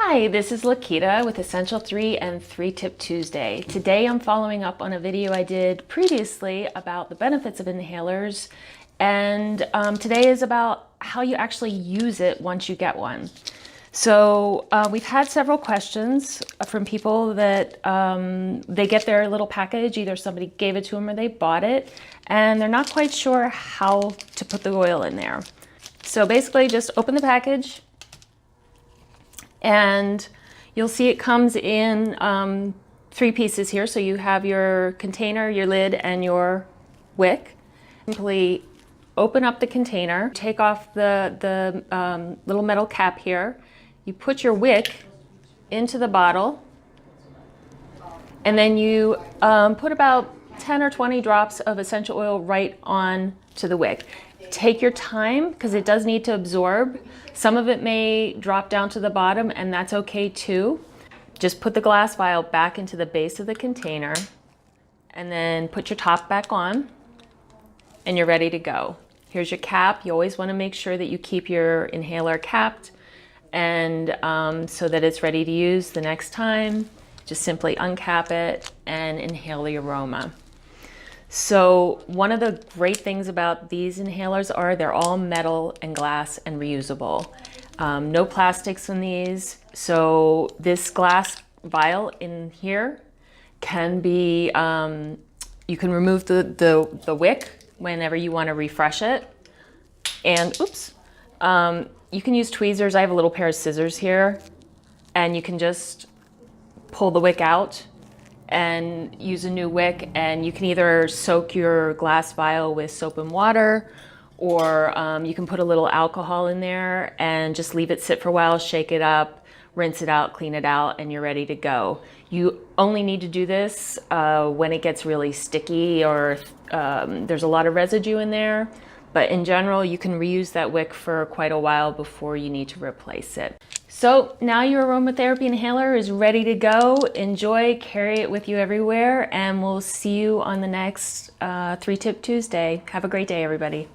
Hi, this is Lakita with Essential 3 and 3 Tip Tuesday. Today I'm following up on a video I did previously about the benefits of inhalers, and today is about how you actually use it once you get one. So we've had several questions from people that they get their little package, either somebody gave it to them or they bought it, and they're not quite sure how to put the oil in there. So basically just open the package, and you'll see it comes in 3 pieces here. So you have your container, your lid, and your wick. Simply open up the container, take off the little metal cap here. You put your wick into the bottle, and then you put about 10 or 20 drops of essential oil right on to the wick. Take your time because it does need to absorb. Some of it may drop down to the bottom, and that's okay too. Just put the glass vial back into the base of the container and then put your top back on, and you're ready to go. Here's your cap. You always want to make sure that you keep your inhaler capped, and so that it's ready to use the next time. Just simply uncap it and inhale the aroma. So one of the great things about these inhalers are they're all metal and glass and reusable. No plastics in these. So this glass vial in here can be, you can remove the wick whenever you want to refresh it. And oops, you can use tweezers. I have a little pair of scissors here, and you can just pull the wick out and use a new wick, and you can either soak your glass vial with soap and water, or you can put a little alcohol in there and just leave it sit for a while, shake it up, rinse it out, clean it out, and you're ready to go. You only need to do this when it gets really sticky or there's a lot of residue in there, but in general you can reuse that wick for quite a while before you need to replace it. So now your aromatherapy inhaler is ready to go. Enjoy, carry it with you everywhere, and we'll see you on the next 3 Tip Tuesday. Have a great day, everybody.